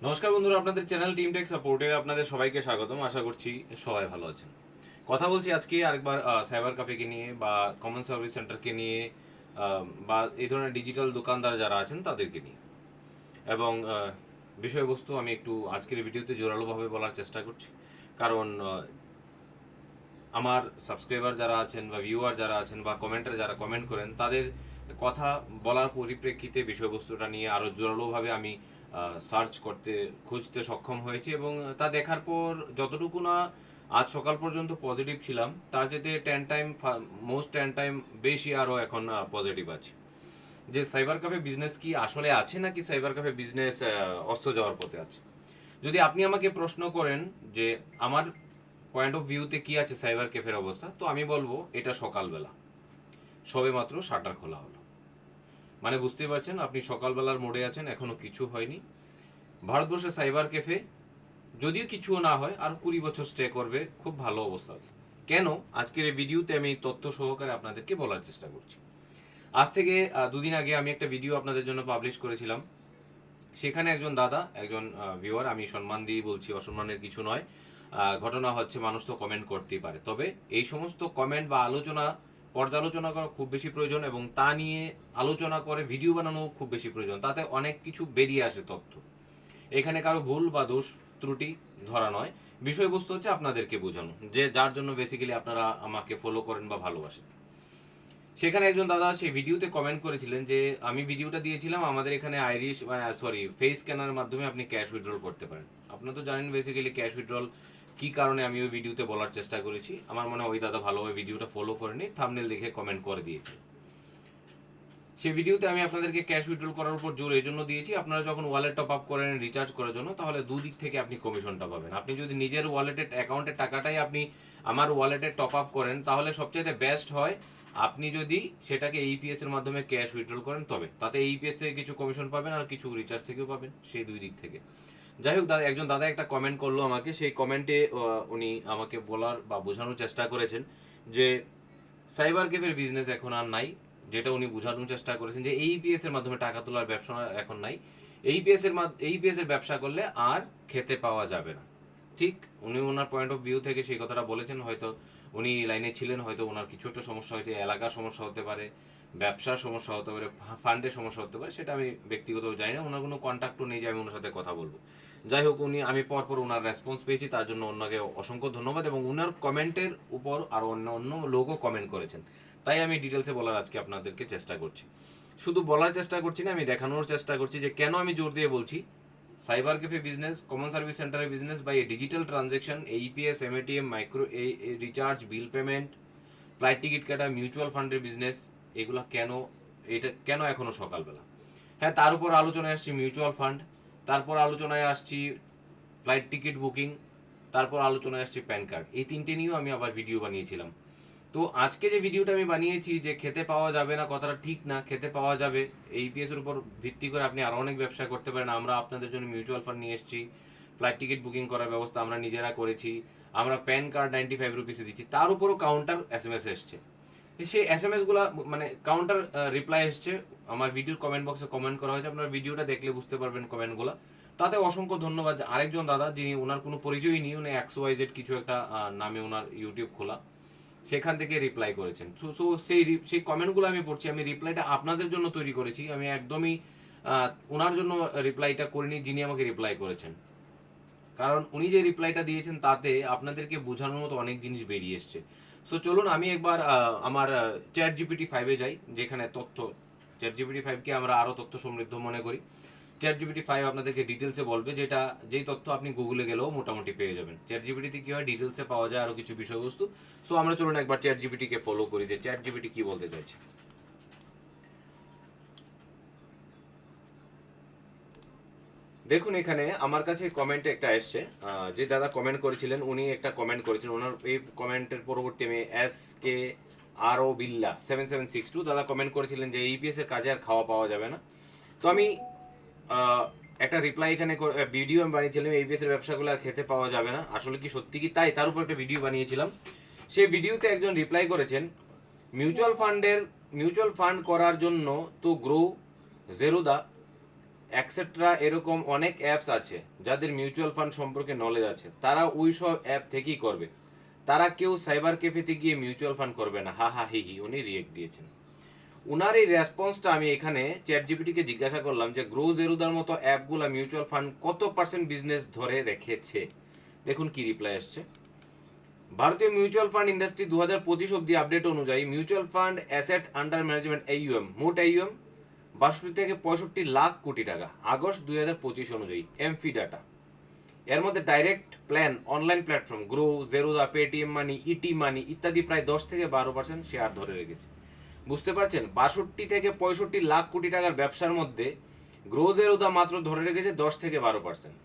নমস্কার বন্ধুরা, আপনাদের চ্যানেল টিম টেক সাপোর্টে আপনাদের সবাইকে স্বাগতম। আশা করছি সবাই ভালো আছেন। কথা বলছি আজকে আরেকবার সাইবার ক্যাফেকে নিয়ে বা কমন সার্ভিস সেন্টারকে নিয়ে, বা এই ধরনের ডিজিটাল দোকানদার যারা আছেন তাদেরকে নিয়ে। এবং বিষয়বস্তু আমি একটু আজকের ভিডিওতে জোরালোভাবে বলার চেষ্টা করছি, কারণ আমার সাবস্ক্রাইবার যারা আছেন বা ভিউয়ার যারা আছেন বা কমেন্টার যারা কমেন্ট করেন, তাদের কথা বলার পরিপ্রেক্ষিতে বিষয়বস্তুটা নিয়ে আরও জোরালোভাবে আমি সার্চ করতে খুঁজতে সক্ষম হয়েছি, এবং তা দেখার পর যতটুকু না আজ সকাল পর্যন্ত পজিটিভ ছিলাম, তার যেতে 10 টাইম, মোস্ট 10 টাইম বেশি আরও এখন পজিটিভ আছে। যে সাইবার ক্যাফে বিজনেস কি আসলে আছে, নাকি সাইবার ক্যাফে বিজনেস অস্ত যাওয়ার পথে আছে? যদি আপনি আমাকে প্রশ্ন করেন যে আমার পয়েন্ট অফ ভিউতে কি আছে সাইবার ক্যাফের অবস্থা, তো আমি বলবো এটা সকালবেলা সবে মাত্র শাটার খোলা হলো। মানে বুঝতেই পারছেন, আপনি সকালবেলার মোড়ে আছেন, এখনো কিছু হয়নি। ভারতবর্ষে সাইবার ক্যাফে যদিও কিছু না হয় আর 20 বছর স্টে করবে, খুব ভালো অবস্থা আছে। কেন? আজকের এই ভিডিওতে আমি তথ্য সহকারে আপনাদেরকে বলার চেষ্টা করছি। আজ থেকে 2 দিন আগে আমি একটা ভিডিও আপনাদের জন্য পাবলিশ করেছিলাম। সেখানে একজন দাদা, একজন ভিউয়ার, আমি সম্মান দিয়ে বলছি, অসম্মানের কিছু নয়। ঘটনা হচ্ছে, মানুষ তো কমেন্ট করতেই পারে, তবে এই সমস্ত কমেন্ট বা আলোচনা পর্যালোচনা করা খুব বেশি প্রয়োজন, এবং তা নিয়ে আলোচনা করে ভিডিও বানানো খুব বেশি প্রয়োজন। তাতে অনেক কিছু বেরিয়ে আসে তথ্য। এখানে কারো ভুল বা দোষ ত্রুটি ধরা নয়, বিষয়বস্তু হচ্ছে আপনাদেরকে বোঝানো, যে যার জন্য বেসিক্যালি আপনারা আমাকে ফলো করেন বা ভালোবাসেন। সেখানে একজন দাদা সেই ভিডিওতে কমেন্ট করেছিলেন যে আমি ভিডিওটা দিয়েছিলাম, আমাদের এখানে আইরিশ সরি ফেস স্ক্যানারের মাধ্যমে আপনি ক্যাশ উইথড্রল করতে পারেন। আপনারা তো জানেন বেসিক্যালি ক্যাশ উইথড্রল কি কারণে আমি ওই ভিডিওতে বলার চেষ্টা করেছি। আমার মনে হয় ওই দাদা ভালোভাবে ভিডিওটা ফলো করেনি, থাম্বনেল দেখে কমেন্ট করে দিয়েছে। সেই ভিডিওতে আমি আপনাদেরকে ক্যাশ উইথড্রল করার উপর জোর এই জন্য দিয়েছি, আপনারা যখন ওয়ালেট টপ আপ করেন রিচার্জ করার জন্য, তাহলে দুদিক থেকে আপনি কমিশনটা পাবেন। আপনি যদি নিজের ওয়ালেটের অ্যাকাউন্টের টাকাটাই আপনি আমার ওয়ালেটে টপ আপ করেন, তাহলে সবচেয়ে বেস্ট হয় আপনি যদি সেটাকে এইপিএস এর মাধ্যমে ক্যাশ উইথড্রল করেন, তবে তাতে এইপিএস থেকে কিছু কমিশন পাবেন আর কিছু রিচার্জ থেকেও পাবেন, সেই দুই দিক থেকে। যাই হোক, দাদা একজন দাদা একটা কমেন্ট করলো আমাকে, সেই কমেন্টে উনি আমাকে বলার বা বোঝানোর চেষ্টা করেছেন যে সাইবার ক্যাফের বিজনেস এখন আর নাই। যেটা উনি বোঝানোর চেষ্টা করেছেন যে এইপিএস এর মাধ্যমে টাকা তোলার ব্যবসা এখন নাই। এইপিএস এর ব্যবসা করলে আর খেতে পাওয়া যাবে না। ঠিক, উনি ওনার পয়েন্ট অফ ভিউ থেকে সেই কথাটা বলেছেন। হয়তো উনি লাইনে ছিলেন, হয়তো ওনার কিছু একটা সমস্যা হয়েছে, এলাকার সমস্যা হতে পারে, ব্যবসার সমস্যা হতে পারে, ফান্ডের সমস্যা হতে পারে, সেটা আমি ব্যক্তিগতভাবে জানি না। ওনার কোনো কন্ট্যাক্টও নেই যে আমি ওনার সাথে কথা বলবো। যাই হোক, আমি পরপর ওনার রেসপন্স পেয়েছি, তার জন্য ওনাকে অসংখ্য ধন্যবাদ। এবং ওনার কমেন্টের উপর আরও অন্য অন্য লোকও কমেন্ট করেছেন, তাই আমি ডিটেলসে বলার আজকে আপনাদেরকে চেষ্টা করছি। শুধু বলার চেষ্টা করছি না, আমি দেখানোর চেষ্টা করছি যে কেন আমি জোর দিয়ে বলছি cyber cafe business, common service সেন্টারের বিজনেস বা এই digital transaction, AEPS, mATM, micro recharge, bill payment, flight ticket কাটা, মিউচুয়াল ফান্ডের বিজনেস, এগুলো কেন, এটা কেন এখনো সকালবেলা। হ্যাঁ, তার উপর আলোচনায় আসছি মিউচুয়াল ফান্ড, তারপর আলোচনায় আসছি ফ্লাইট টিকিট বুকিং, তারপর আলোচনায় আসছি প্যান কার্ড। এই তিনটে নিয়েও আমি আবার ভিডিও বানিয়েছিলাম। তো আজকে যে ভিডিওটা আমি বানিয়েছি যে খেতে পাওয়া যাবে না, কথাটা ঠিক না, খেতে পাওয়া যাবে। এইপিএস এর উপর ভিত্তি করে আপনি আরও অনেক ব্যবসা করতে পারেন। আমরা আপনাদের জন্য মিউচুয়াল ফান্ড নিয়ে এসেছি, ফ্লাইট টিকিট বুকিং করার ব্যবস্থা আমরা নিজেরা করেছি, আমরা প্যান কার্ড 95 রুপিসে দিচ্ছি, তার উপরও কাউন্টার এসএমএস এসছে। সেই এসএমএসগুলো মানে কাউন্টার রিপ্লাই এসছে, আমার ভিডিওর কমেন্ট বক্সে কমেন্ট করা হয়েছে, আপনার ভিডিওটা দেখলে বুঝতে পারবেন কমেন্টগুলো। তাতে অসংখ্য ধন্যবাদ। আরেকজন দাদা, যিনি ওনার কোনো পরিচয়ই নেই, উনি XYZ কিছু একটা নামে ওনার ইউটিউব খোলা, সেখান থেকে রিপ্লাই করেছেন। সো সো সেই কমেন্টগুলো আমি পড়ছি, আমি রিপ্লাইটা আপনাদের জন্য তৈরি করেছি, আমি একদমই ওনার জন্য রিপ্লাইটা করিনি যিনি আমাকে রিপ্লাই করেছেন। কারণ উনি যে রিপ্লাইটা দিয়েছেন তাতে আপনাদেরকে বোঝানোর মতো অনেক জিনিস বেরিয়ে এসছে। সো চলুন আমি একবার আমার চ্যাট জিপিটি 5-এ যাই, যেখানে তথ্য, চ্যাট জিপিটি 5কে আমরা আরও তথ্য সমৃদ্ধ মনে করি। চ্যাট জিপিটি 5 আপনাদেরকে ডিটেলসে বলবে, যেই তথ্য আপনি গুগলে গেলেও মোটামুটি পেয়ে যাবেন। চ্যাট জিপিটিতে কি হয়, ডিটেলসে পাওয়া যায় আরও কিছু বিষয়বস্তু। সো আমরা চলুন একবার চ্যাট জিপিটিকে ফলো করি যে চ্যাট জিপিটি কি বলতে চাইছে। দেখুন, এখানে আমার কাছে কমেন্টে একটা এসছে, যে দাদা কমেন্ট করেছিলেন উনি একটা কমেন্ট করেছিলেন। ওনার এই কমেন্টের পরবর্তী আমি SKRO Billa 7762 দাদা কমেন্ট করেছিলেন যে ইপিএস এর কাজে আর খাওয়া পাওয়া যাবে না। তো আমি আহ, একটা রিপ্লাই এখানে ভিডিও আমি বানিয়েছিলাম, ইপিএস এর ব্যবসাগুলো আর খেতে পাওয়া যাবে না, আসলে কি সত্যি কি তাই, তার উপর একটা ভিডিও বানিয়েছিলাম। সেই ভিডিওতে একজন রিপ্লাই করেছেন, মিউচুয়াল ফান্ড করার জন্য তো গ্রো, জেরোদা, অ্যাকসেট্রা এরকম অনেক অ্যাপস আছে যাদের মিউচুয়াল ফান্ড সম্পর্কে নলেজ আছে, তারা ওই সব অ্যাপ থেকেই করবে। তারা কেউ সাইবার ক্যাফেতে গিয়ে মিউচুয়াল ফান্ড করবে না। হা হা হি হি, উনি রিয়েক্ট দিয়েছেন। উনার এই রেসপন্সটা আমি এখানে চ্যাট জিপিটিকে জিজ্ঞাসা করলাম যে গ্রো জেরুদার মতো অ্যাপগুলা মিউচুয়াল ফান্ড কত পার্সেন্ট বিজনেস ধরে রেখেছে। দেখুন কি রিপ্লাই আসছে। ভারতীয় মিউচুয়াল ফান্ড ইন্ডাস্ট্রি 2025 অব্দি আপডেট অনুযায়ী mutual fund asset under management AUM, মোট AUM 62 থেকে 65 লাখ কোটি টাকা আগস্ট 2025 অনুযায়ী এমফি ডাটা। এর মধ্যে direct plan, online platform Groww, Zerodha, Paytm money, ET money ইত্যাদি প্রায় 10 থেকে 12% শেয়ার ধরে রেখেছে। বুঝতে পারছেন, 62 থেকে 65 লাখ কোটি টাকার ব্যবসার মধ্যে গ্রো জেরোদা মাত্র ধরে রেখেছে 10 থেকে 12%।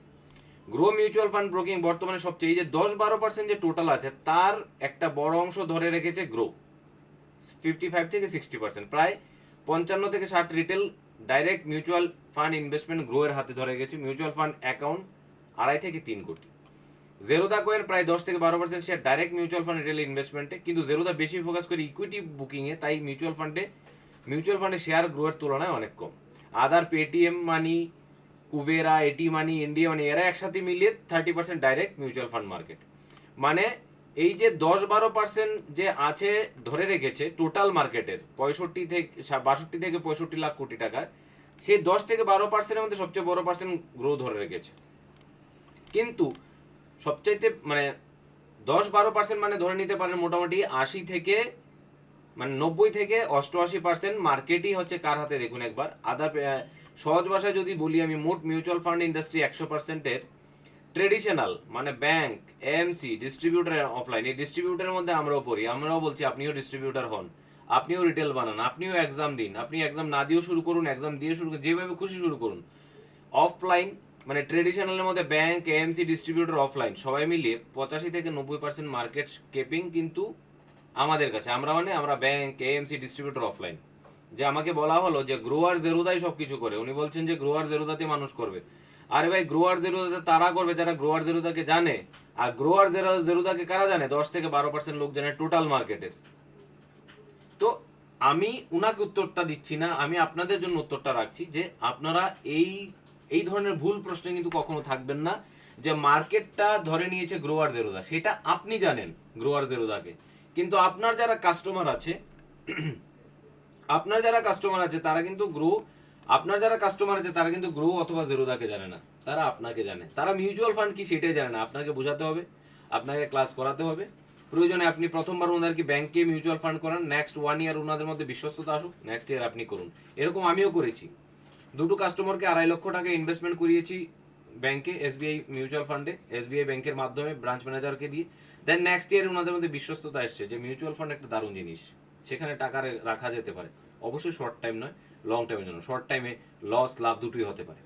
গ্রো মিউচুয়াল ফান্ড ব্রোকিং বর্তমানে সবচেয়ে, এই যে 10-12% যে টোটাল আছে তার একটা বড় অংশ ধরে রেখেছে গ্রো, 55 থেকে 60%, প্রায় 55 থেকে 60 retail direct mutual fund investment grow এর হাতে ধরে গেছে। মিউচুয়াল ফান্ড অ্যাকাউন্ট 2.5 থেকে 3 কোটি। জেরোদা কোয়ের প্রায় 10 থেকে 12% share direct mutual fund retail ইনভেস্টমেন্টে, কিন্তু জেরোদা বেশি ফোকাস করে ইকুইটি বুকিং এ, তাই মিউচুয়াল ফান্ডে শেয়ার গ্রোয়ের তুলনায় অনেক কম। আদার, পেটিএম মানি, কুবেরা, এটি মানি, ইন্ডিয়া মানি এরা একসাথে মিলিয়ে 30% ডাইরেক্ট মিউচুয়াল ফান্ড মার্কেট। মানে এই যে 10-12% যে আছে ধরে রেখেছে টোটাল মার্কেটের 65 থেকে 65 লাখ কোটি টাকা, সে 10 থেকে 12%-এর মধ্যে সবচেয়ে বড় পার্সেন্ট গ্রো ধরে রেখেছে। কিন্তু সবচাইতে মানে 10-12% মানে ধরে নিতে পারেন মোটামুটি 80 থেকে 90 থেকে 88% মার্কেটই হচ্ছে কার হাতে, দেখুন একবার। আদার সহজ ভাষায় যদি বলি আমি, মোট মিউচুয়াল ফান্ড ইন্ডাস্ট্রি 100%-এর ট্রেডিশনাল মানে ব্যাংক, এএমসি, ডিস্ট্রিবিউটর, অফলাইন, এই ডিস্ট্রিবিউটরের মধ্যে আমরাও পড়ি। আমরাও বলছি আপনিও ডিস্ট্রিবিউটর হন, আপনিও রিটেল বানান, আপনিও এক্সাম দিন, আপনি এক্সাম না দিয়েও শুরু করুন, এক্সাম দিয়ে শুরু করুন, যেভাবে খুশি শুরু করুন। অফলাইন মানে ট্রেডিশনালের মধ্যে ব্যাংক, এএমসি, ডিস্ট্রিবিউটর, অফলাইন সবাই মিলিয়ে 85 থেকে 90% মার্কেট কেপিং কিন্তু আমাদের কাছে। আমরা ব্যাংক, এএমসি, ডিস্ট্রিবিউটর, অফলাইন। যে আমাকে বলা হলো যে গ্রোয়ার জেরোদাই সবকিছু করে, উনি বলছেন যে গ্রোয়ার জেরোদাতে মানুষ করবে। আরে ভাই, গ্রোয়ার জেরোদাতে তারা করবে যারা গ্রোয়ার জেরোদাকে জানে। আর গ্রোয়ার জেরোদাকে কারা জানে? 10 থেকে 12% লোক জানে টোটাল মার্কেটের। তো আমি উনাকে উত্তরটা দিচ্ছি না, আমি আপনাদের জন্য উত্তরটা রাখছি যে আপনারা এই ধরনের ভুল প্রশ্নে কিন্তু কখনো থাকবেন না যে মার্কেটটা ধরে নিয়েছে গ্রোয়ার জেরোদা, সেটা আপনি জানেন গ্রোয়ার জেরোদাকে, কিন্তু আপনার যারা কাস্টমার আছে তারা কিন্তু গ্রো অথবা জেরোদাকে জানে না, তারা আপনাকে জানে। তারা মিউচুয়াল ফান্ড কি সেটাই জানে না। আপনাকে বোঝাতে হবে, আপনাকে ক্লাস করাতে হবে। প্রয়োজনে আপনি প্রথমবার ওনাদেরকে ব্যাংকে মিউচুয়াল ফান্ড করান, নেক্সট 1 ইয়ার ওনাদের মধ্যে বিশ্বস্ততা আসুক, নেক্সট ইয়ার আপনি করুন। এরকম আমিও করেছি। দুটো কাস্টমারকে 2.5 লক্ষ টাকা ইনভেস্টমেন্ট করিয়েছি ব্যাংকে, এসবিআই মিউচুয়াল ফান্ডে, এসবিআই ব্যাংকের মাধ্যমে ব্রাঞ্চ ম্যানেজারকে দিয়ে। দেন নেক্সট ইয়ার ওনাদের মধ্যে বিশ্বস্ততা এসছে যে মিউচুয়াল ফান্ড একটা দারুণ জিনিস, সেখানে টাকা রাখা যেতে পারে। অবশ্যই শর্ট টাইম নয়, লং টাইমের জন্য। শর্ট টাইমে লস লাভ দুটোই হতে পারে।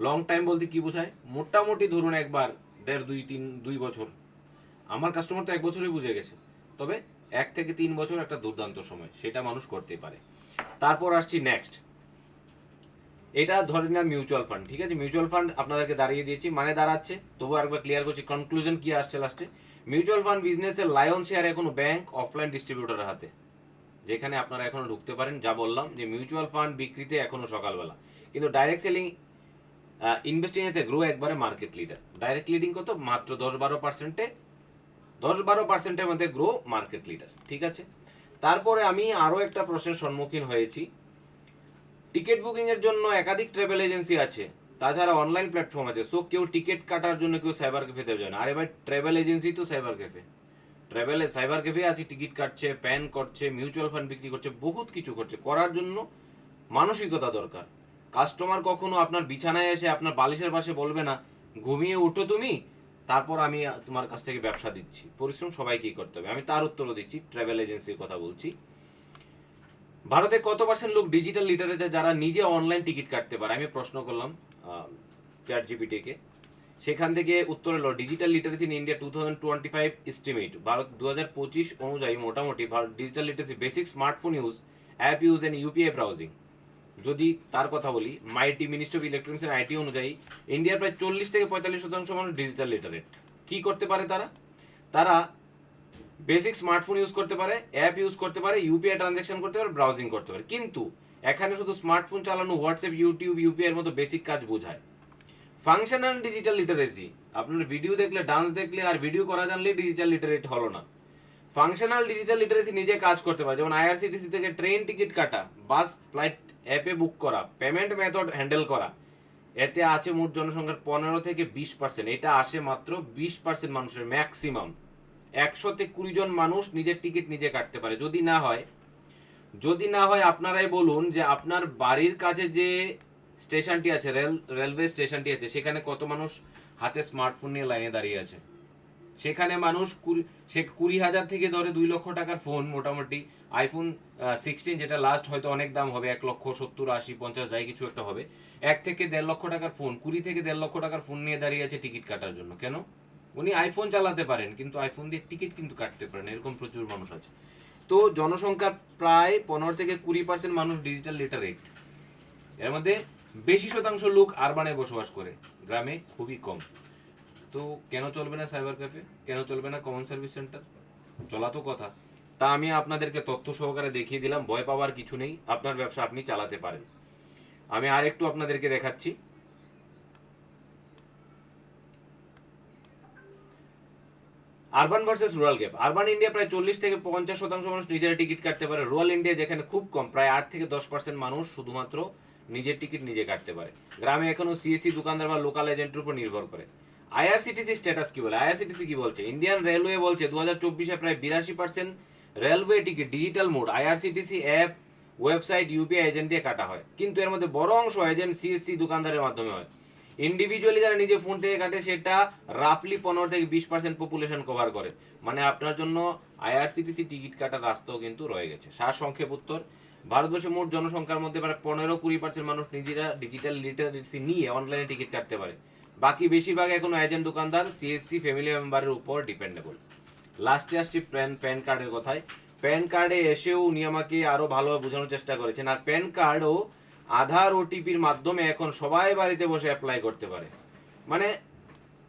লং টাইম বলতে কি বোঝায়? মোটামুটি ধরুন একবার 1.5-2 বছর। আমার কাস্টমার তো 1 বছরই বুঝে গেছে, তবে 1 থেকে 3 বছর একটা দুর্দান্ত সময়, সেটা মানুষ করতেই পারে। তারপর আসছি নেক্সট, এটা ধরে না মিউচুয়াল ফান্ড, ঠিক আছে? মিউচুয়াল ফান্ড আপনাদেরকে দাঁড়িয়ে দিয়েছি, মানে দাঁড়াচ্ছে, তবু একবার ক্লিয়ার করছি কনক্লুশন কি আসছে লাস্টে। মিউচুয়াল ফান্ড বিজনেসের লায়ন শেয়ার এখনো ব্যাংক, অফলাইন ডিস্ট্রিবিউটরের হাতে, যেখানে আপনারা এখনো ঢুকতে পারেন। যা বললাম যে মিউচুয়াল ফান্ড বিক্রিতে এখনো সকালবেলা, কিন্তু ডাইরেক্ট সেলিং ইনভেস্টিং এতে গ্রো একবারে মার্কেট লিডার। ডাইরেক্ট লিডিং কত? মাত্র 10-12%-এর মধ্যে গ্রো মার্কেট লিডার, ঠিক আছে? তারপরে আমি আরো একটা প্রশ্নের সম্মুখীন হয়েছি। টিকিট বুকিং এর জন্য একাধিক ট্রাভেল এজেন্সি আছে, তাছাড়া অনলাইন প্ল্যাটফর্ম আছে, সো কেউ টিকিট কাটার জন্য কেউ সাইবার ক্যাফেতে যায় না। আরে ভাই, ট্রাভেল এজেন্সি তো সাইবার ক্যাফে, সাইবার ক্যাফে আছে, টিকিট কাটছে, প্যান করছে, মিউচুয়াল ফান্ড বিক্রি করছে, বহুত কিছু করছে। করার জন্য মানসিকতা দরকার। কাস্টমার কখনো আপনার বিছানায় এসে আপনার বালিশের পাশে বলবে না ঘুমিয়ে উঠো তুমি, তারপর আমি তোমার কাছ থেকে ব্যবসা দিচ্ছি। পরিশ্রম সবাইকেই করতে হবে। আমি তার উত্তরও দিচ্ছি, ট্রাভেল এজেন্সির কথা বলছি। ভারতে কত পার্সেন্ট লোক ডিজিটাল লিটারেচার, যারা নিজে অনলাইন টিকিট কাটতে পারে? আমি প্রশ্ন করলাম চ্যাট জিপিটিকে, সেখান থেকে উত্তর এলো digital literacy in India 2025 estimate. Bharat 2025 অনুযায়ী মোটামুটি digital literacy, basic smartphone use, app use and UPI browsing. যদি তার কথা বলি, MeitY ministry of electronics and IT অনুযায়ী ইন্ডিয়ার প্রায় 40 থেকে 45% মানুষ ডিজিটাল লিটারেট। কি করতে পারে তারা বেসিক স্মার্টফোন ইউজ করতে পারে, অ্যাপ ইউজ করতে পারে, ইউপিআই ট্রানজ্যাকশন করতে পারে, ব্রাউজিং করতে পারে। কিন্তু এখানে শুধু স্মার্টফোন চালানো, হোয়াটসঅ্যাপ, ইউটিউব, ইউপিআই এর মতো বেসিক কাজ বোঝায়। ফাংশনাল ডিজিটাল লিটারেসি, আপনার ভিডিও দেখলে, ডান্স দেখলে আর ভিডিও করা জানলে ডিজিটাল লিটারেট হলো না। ফাংশনাল ডিজিটাল লিটারেসি নিজে কাজ করতে পারে, যেমন আইআরসিটিসি থেকে ট্রেন টিকিট কাটা, বাস ফ্লাইট অ্যাপে বুক করা, পেমেন্ট মেথড হ্যান্ডেল করা। এতে আছে মোট জনসংখ্যার 15 থেকে 20%। এটা আসে মাত্র 20% মানুষের, ম্যাক্সিমাম 100-20 জন মানুষ নিজের টিকিট নিজে কাটতে পারে। যদি না হয় আপনারাই বলুন যে আপনার বাড়ির কাছে যে স্টেশনটি আছে, রেলওয়ে স্টেশনটি আছে, সেখানে কত মানুষ হাতে স্মার্টফোন নিয়ে লাইনে দাঁড়িয়ে আছে। সেখানে মানুষ 20,000 থেকে ধরে 2 লক্ষ টাকার ফোন, মোটামুটি আইফোন 16 যেটা লাস্ট হয়তো অনেক দাম হবে, 1,70,000, 80, 50 যাই কিছু একটা হবে, 1 থেকে 1.5 লক্ষ টাকার ফোন, 20 থেকে 1.5 লক্ষ টাকার ফোন নিয়ে দাঁড়িয়ে আছে টিকিট কাটার জন্য। কেন? উনি আইফোন চালাতে পারেন কিন্তু আইফোন দিয়ে টিকিট কিন্তু কাটতে পারেন, এরকম প্রচুর মানুষ আছে। তো জনসংখ্যার প্রায় 15 থেকে 20% মানুষ ডিজিটাল লিটারেট। এর মধ্যে বেশি শতাংশ লোক আরবানে বসবাস করে, গ্রামে খুবই কম। তো কেন চলবে না সাইবার ক্যাফে, কেন চলবে না কমন সার্ভিস সেন্টার? চলা তো কথা। তা আমি আপনাদেরকে তথ্য সহকারে দেখিয়ে দিলাম, ভয় পাওয়ার কিছু নেই, আপনার ব্যবসা আপনি চালাতে পারেন। আমি আর একটু আপনাদেরকে দেখাচ্ছি। Urban versus rural gap. Urban India প্রায় 40 থেকে 50% মানুষ নিজেরা টিকিট কাটতে পারে। রুরাল ইন্ডিয়া যেখানে খুব কম, প্রায় 8 থেকে 10% মানুষ শুধুমাত্র নিজের টিকিট নিজে কাটতে পারে। গ্রামে এখনো সিএসসি দোকানদার বা লোকাল এজেন্টের উপর নির্ভর করে। আইআরসিটিসি স্ট্যাটাস কি বলে? আইআরসিটিসি কি বলছে? ইন্ডিয়ান রেলওয়ে বলছে 2024-এ প্রায় 82% railway ticket digital mode, IRCTC app, website, UPI agent দিয়ে কাটা হয়। কিন্তু এর মধ্যে বড় অংশ এজেন্ট, সিএসসি দোকানদারের মাধ্যমে হয়। ইন্ডিভিজুয়ালি যারা নিজে ফোন থেকে কাটে সেটা রাফলি 15 থেকে 20% পপুলেশন কভার করে। মানে আপনার জন্য আইআরসিটিসি টিকিট কাটার রাস্তাও কিন্তু রয়ে গেছে। সারসংক্ষেপ উত্তর, ভারতবর্ষে মোট জনসংখ্যার মধ্যে প্রায় 15-20% মানুষ নিজেরা ডিজিটাল লিটারেসি নিয়ে অনলাইনে টিকিট কাটতে পারে। বাকি বেশিরভাগ এখনো এজেন্ট, দোকানদার, সিএসসি, ফ্যামিলি মেম্বারের উপর ডিপেন্ডেবল। লাস্টে আসছি প্যান কার্ডের কথায়। প্যান কার্ডে এসেও উনি আমাকে আরো ভালোভাবে বোঝানোর চেষ্টা করেছেন। আর প্যান কার্ডও আধার ওটিপির মাধ্যমে এখন সবাই বাড়িতে বসে অ্যাপ্লাই করতে পারে। মানে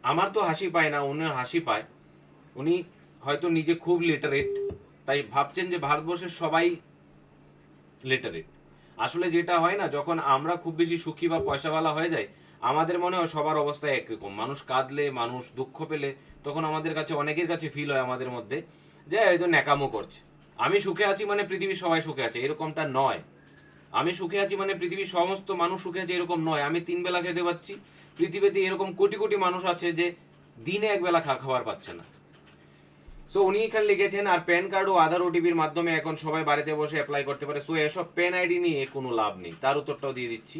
আমার তো হাসি পায় না, উনি হাসি পায়। উনি হয়তো নিজে খুব লিটারেট, তাই ভাবছেন যে ভারতবর্ষের সবাই লিটারেট। আসলে যেটা হয় না, যখন আমরা খুব বেশি সুখী বা পয়সাওয়ালা হয়ে যাই, আমাদের মনে হয় সবার অবস্থা একরকম। মানুষ কাঁদলে, মানুষ দুঃখ পেলে, তখন আমাদের কাছে, অনেকের কাছে ফিল হয় আমাদের মধ্যে যে এই তো ন্যাকামো করছে। আমি সুখে আছি মানে পৃথিবীর সবাই সুখে আছে, এরকমটা নয়। আমি সুখে আছি মানে পৃথিবীর সমস্ত মানুষ সুখে আছে, এরকম নয়। আমি 3 বেলা খেতে পাচ্ছি, পৃথিবীতে এরকম কোটি কোটি মানুষ আছে যে দিনে 1 বেলা খাবার পাচ্ছে না। সো উনি এখানে লিখেছেন, আর প্যান কার্ড ও আধার ওটিপির মাধ্যমে এখন সবাই বাড়িতে বসে অ্যাপ্লাই করতে পারে। সো এসব প্যান আইডি নিয়ে কোনো লাভ নেই, তার উত্তরটাও দিয়ে দিচ্ছি।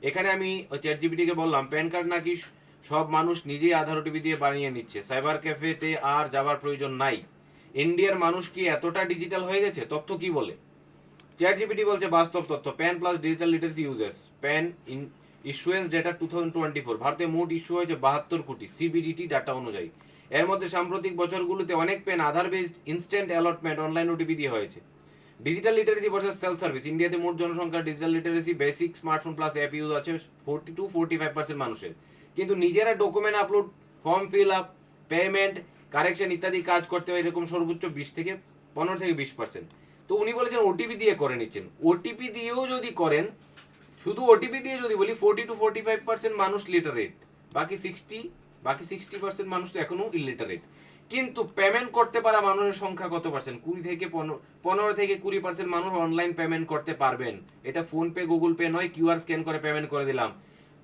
এখানে আমি চ্যাট জিপিটিকে বললাম প্যান কার্ড নাকি সব মানুষ নিজেই আধার ওটিপি দিয়ে বানিয়ে নিচ্ছে, সাইবার ক্যাফেতে আর যাবার প্রয়োজন নাই। ইন্ডিয়ার মানুষ কি এতটা ডিজিটাল হয়ে গেছে? তথ্য কি বলে? চ্যাট জিপিটি বলছে বাস্তব তথ্য, pan plus digital literacy uses, pan issuance data 2024, ভারতে মোট ইস্যু হয়েছে 72 কোটি সিবিডিটি ডাটা অনুযায়ী। এর মধ্যে সাম্প্রতিক বছরগুলোতে অনেক PAN Aadhaar based instant allotment online OTP দিয়ে হয়েছে। Digital literacy versus self service. ইন্ডিয়াতে মোট জনসংখ্যার digital literacy basic smartphone plus app use আছে 40-45% মানুষের, কিন্তু নিজেরা document upload, form fill up, payment, correction ইত্যাদি কাজ করতে হয় এরকম সর্বোচ্চ 15 থেকে 20%। তো উনি বলেছেন ওটিপি দিয়ে করে নিচ্ছেন। ওটিপি দিয়েও যদি করেন, শুধু ওটিপি দিয়ে যদি বলি 40-45% মানুষ লিটারেট, বাকি 60% মানুষ তো এখনো ইলিটারেট। কিন্তু পেমেন্ট করতে পারা মানুষের সংখ্যা কত পার্সেন্ট? 15 থেকে 20% মানুষ অনলাইন পেমেন্ট করতে পারবেন। এটা ফোন পে, গুগল পে নয় কিউআর স্ক্যান করে পেমেন্ট করে দিলাম।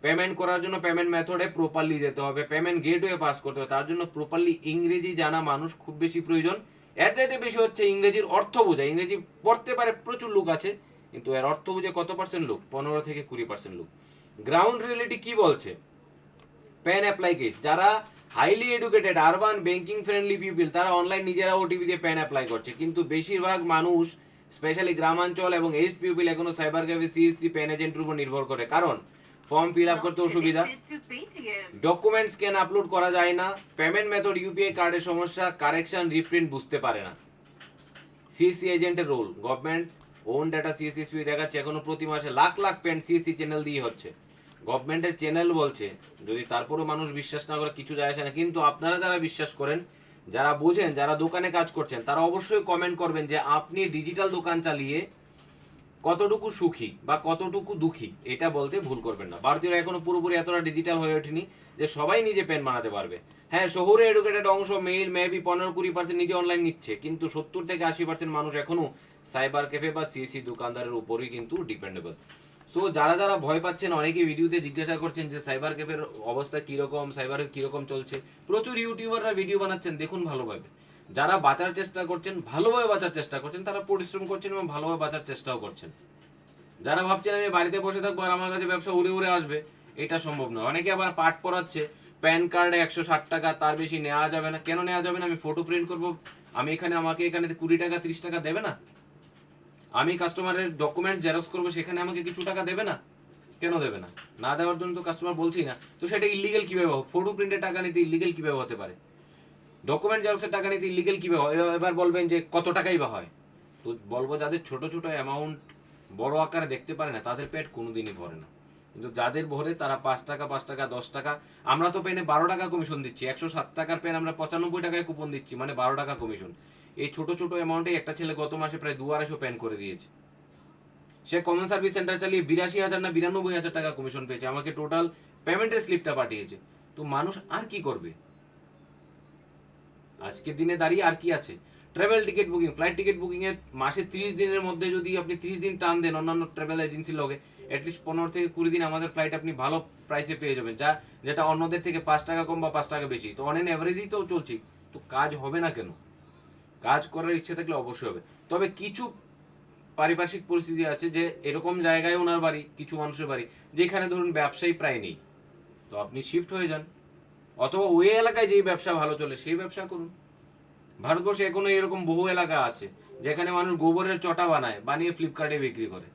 পেমেন্ট করার জন্য পেমেন্ট মেথডে প্রপারলি যেতে হবে, পেমেন্ট গেটওয়ে পাস করতে হবে, তার জন্য প্রপারলি ইংরেজি জানা মানুষ খুব বেশি প্রয়োজন। এর চাইতে বেশি হচ্ছে ইংরেজির অর্থ বোঝা। ইংরেজি পড়তে পারে প্রচুর লোক আছে, কিন্তু এর অর্থ বুঝে কত পার্সেন্ট লোক? 15 থেকে 20% লোক। গ্রাউন্ড রিয়েলিটি কি বলছে? প্যান অ্যাপ্লাই কেস, যারা highly educated, urban, banking friendly people, তারা অনলাইন নিজেরা ওটিপি দিয়ে প্যান অ্যাপ্লাই করছে। কিন্তু বেশিরভাগ মানুষ, স্পেশালি গ্রামাঞ্চল এবং এজড পিপল, এখনো সাইবার ক্যাফে, সিএসসি, প্যান এজেন্টের উপর নির্ভর করে। কারণ ফর্ম ফিল আপ করতে অসুবিধা, ডকুমেন্ট স্ক্যান আপলোড করা যায় না, পেমেন্ট মেথড ইউপিআই কার্ডের সমস্যা, কারেকশন, রিপ্রিন্ট বুঝতে পারে না। সিএসসি এজেন্টের role, government own data CSC দেখাচ্ছে এখনো প্রতি মাসে lakh lakh PAN CSC channel দিয়ে হচ্ছে। গভর্নমেন্টের চ্যানেল বলছে, যদি তারপরও মানুষ বিশ্বাস না করে কিছু যায় আসে না। কিন্তু আপনারা যারা বিশ্বাস করেন, যারা বোঝেন, যারা দোকানে কাজ করছেন, তারা অবশ্যই কমেন্ট করবেন যে আপনি ডিজিটাল দোকান চালিয়ে কতটুকু সুখী বা কতটুকু দুঃখী এটা বলতে ভুল করবেন না। ভারতীয়রা এখনো পুরোপুরি এতটা ডিজিটাল হয়ে ওঠেনি যে সবাই নিজে পেন বানাতে পারবে। হ্যাঁ, শহুরে এডুকেটেড অংশ মেবি 15-20% নিজে অনলাইন নিচ্ছে, কিন্তু 70-80% মানুষ এখনো সাইবার ক্যাফে বা সিএসসি দোকানদারের উপরই কিন্তু ডিপেন্ডেবল। সো যারা যারা ভয় পাচ্ছেন, অনেকেই ভিডিওতে জিজ্ঞাসা করছেন যে সাইবার ক্যাফের অবস্থা কিরকম, সাইবার কিরকম চলছে, প্রচুর ইউটিউবাররা ভিডিও বানাচ্ছেন, দেখুন ভালোভাবে। যারা বাঁচার চেষ্টা করছেন, ভালোভাবে বাঁচার চেষ্টা করছেন, তারা পরিশ্রম করছেন এবং ভালোভাবে বাঁচার চেষ্টাও করছেন। যারা ভাবছেন আমি বাড়িতে বসে থাকবো আর আমার কাছে ব্যবসা উড়ে উড়ে আসবে, এটা সম্ভব নয়। অনেকে আবার পাঠ পড়াচ্ছে, প্যান কার্ডে 160 টাকা, তার বেশি নেওয়া যাবে না। কেন নেওয়া যাবে না? আমি ফটো প্রিন্ট করবো, আমাকে এখানে 20 টাকা 30 টাকা দেবে না? আমি কাস্টমারের ডকুমেন্টস জেরক্স করবো, সেখানে আমাকে কিছু টাকা দেবে না? কেন দেবে না? না দেওয়ার জন্য তো কাস্টমার বলছি না। তো সেটা ইলিগেল কিভাবে হবে? ফটো প্রিন্টের টাকা নিতে ইলিগেল কিভাবে হতে পারে? ডকুমেন্ট জেরক্সের টাকা নিতে ইলিগেল কিভাবে হয়? এবার বলবেন যে কত টাকাই বা হয়। তো বলবো, যাদের ছোট ছোট অ্যামাউন্ট বড় আকারে দেখতে পারে না, তাদের পেট কোনোদিনই ভরে না। কিন্তু যাদের ভরে, তারা 5 টাকা 5 টাকা 10 টাকা, আমরা তো পেনে 12 টাকা কমিশন দিচ্ছি। 107 টাকার পেন আমরা 95 টাকায় কুপন দিচ্ছি, মানে 12 টাকা কমিশন। এই ছোট ছোট অ্যামাউন্টে একটা ছেলে গত মাসে প্রায় 2-250 পেন করে দিয়েছে। সে কমন সার্ভিস সেন্টার চালিয়ে 82,000 না 92,000 টাকা কমিশন পেয়েছে, আমাকে টোটাল পেমেন্টের স্লিপটা পাঠিয়েছে। তো মানুষ আর কি করবে? আজকের দিনে দাঁড়িয়ে আর কি আছে? Travel ticket booking, flight ticket booking এ মাসে 30 দিনের মধ্যে যদি আপনি 30 দিন টান দেন অন্যান্য ট্রাভেল এজেন্সির লগে, অ্যাটলিস্ট 15 থেকে 20 দিন আমাদের ফ্লাইট আপনি ভালো প্রাইসে পেয়ে যাবেন, যেটা অন্যদের থেকে 5 টাকা কম বা 5 টাকা বেশি। তো অন এন অ্যাভারেজই তো চলছি। তো কাজ হবে না কেন? কাজ করার ইচ্ছে থাকলে অবশ্যই হবে। তবে কিছু পারিপার্শ্বিক পরিস্থিতি আছে যে এরকম জায়গায় ওনার বাড়ি, কিছু মানুষের বাড়ি যেখানে ধরুন ব্যবসায়ী প্রায় নেই, তো আপনি শিফট হয়ে যান, অথবা ওই এলাকায় যেই ব্যবসা ভালো চলে সেই ব্যবসা করুন। ভারতবর্ষে এখনো এরকম বহু এলাকা আছে যেখানে মানুষ গোবরের চটা বানিয়ে ফ্লিপকার্টে বিক্রি করে।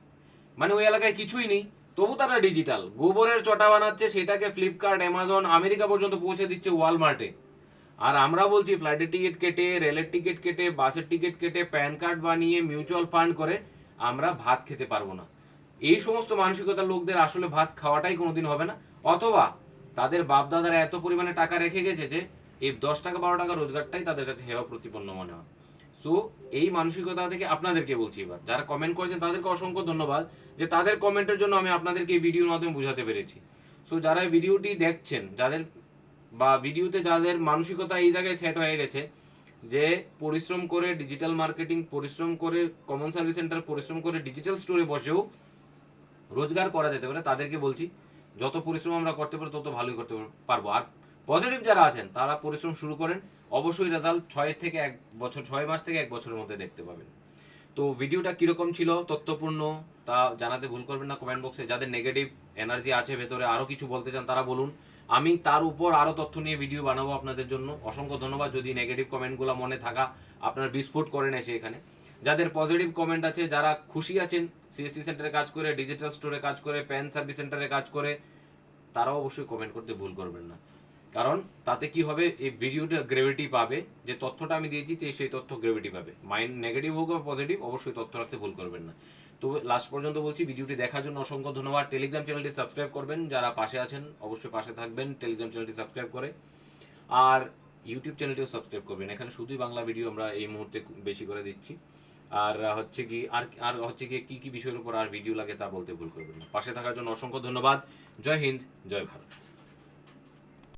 মানে ওই এলাকায় কিছুই নেই, তবু তারা ডিজিটাল গোবরের চটা বানাচ্ছে, সেটাকে ফ্লিপকার্ট, অ্যামাজন, আমেরিকা পর্যন্ত পৌঁছে দিচ্ছে, ওয়ালমার্টে। আর আমরা বলছি ফ্লাইটের টিকিট কেটে, রেলের টিকিট কেটে, বাসের টিকিট কেটে, প্যান কার্ড বানিয়ে, মিউচুয়াল ফান্ড করে আমরা ভাত খেতে পারবো না। এই সমস্ত মানসিকতার লোকদের আসলে ভাত খাওয়াটাই কোনোদিন হবে না, অথবা তাদের বাপদাদারা এত পরিমাণে টাকা রেখে গেছে যে এই 10 টাকা 12 টাকা রোজগারটাই তাদের কাছে হেয় প্রতিপন্ন মনে হয়। সো এই মানসিকতা থেকে আপনাদেরকে বলছি, এবার যারা কমেন্ট করেছেন তাদেরকে অসংখ্য ধন্যবাদ, যে তাদের কমেন্টের জন্য আমি আপনাদেরকে এই ভিডিওর মাধ্যমে বোঝাতে পেরেছি। সো যারা ভিডিওটি দেখছেন, ভিডিওতে যাদের মানসিকতা এই জায়গায় সেট হয়ে গেছে যে পরিশ্রম করে ডিজিটাল মার্কেটিং, পরিশ্রম করে কমন সার্ভিস সেন্টার, পরিশ্রম করে ডিজিটাল স্টোরে বসেও রোজগার করা যেতে পারে, তাদেরকে বলছি যত পরিশ্রম আমরা করতে পারি তত ভালোই করতে পারবো। আর পজিটিভ যারা আছেন তারা পরিশ্রম শুরু করেন, অবশ্যই রেজাল্ট 6 মাস থেকে 1 বছরের মধ্যে দেখতে পাবেন। তো ভিডিওটা কিরকম ছিল, তথ্যপূর্ণ, তা জানাতে ভুল করবেন না কমেন্ট বক্সে। যাদের নেগেটিভ এনার্জি আছে ভেতরে, আরও কিছু বলতে চান, তারা বলুন, আমি তার উপর আরও তথ্য নিয়ে ভিডিও বানাবো আপনাদের জন্য। অসংখ্য ধন্যবাদ যদি নেগেটিভ কমেন্টগুলো মনে থাকা আপনার বিস্ফোট করেন এসে এখানে। যাদের পজিটিভ কমেন্ট আছে, যারা খুশি আছেন সিএসসি সেন্টারে কাজ করে, ডিজিটাল স্টোরে কাজ করে, প্যান সার্ভিস সেন্টারে কাজ করে, তারাও অবশ্যই কমেন্ট করতে ভুল করবেন না। কারণ তাতে কি হবে, এই ভিডিওটা গ্রেভিটি পাবে, যে তথ্যটা আমি দিয়েছি সেই তথ্য গ্রেভিটি পাবে। মাইন্ড নেগেটিভ হোক বা পজিটিভ, অবশ্যই তথ্য রাখতে ভুল করবেন না। তো লাস্ট পর্যন্ত বলছি, ভিডিওটি দেখার জন্য অসংখ্য ধন্যবাদ। টেলিগ্রাম চ্যানেলটি সাবস্ক্রাইব করবেন, যারা পাশে আছেন অবশ্যই পাশে থাকবেন টেলিগ্রাম চ্যানেলটি সাবস্ক্রাইব করে। আর ইউটিউব চ্যানেলটিও সাবস্ক্রাইব করবেন, এখানে শুধুই বাংলা ভিডিও আমরা এই মুহূর্তে বেশি করে দিচ্ছি। আর হচ্ছে কি কি কি বিষয়ের উপর আর ভিডিও লাগে তা বলতে ভুল করবেন না। পাশে থাকার জন্য অসংখ্য ধন্যবাদ। জয় হিন্দ, জয় ভারত।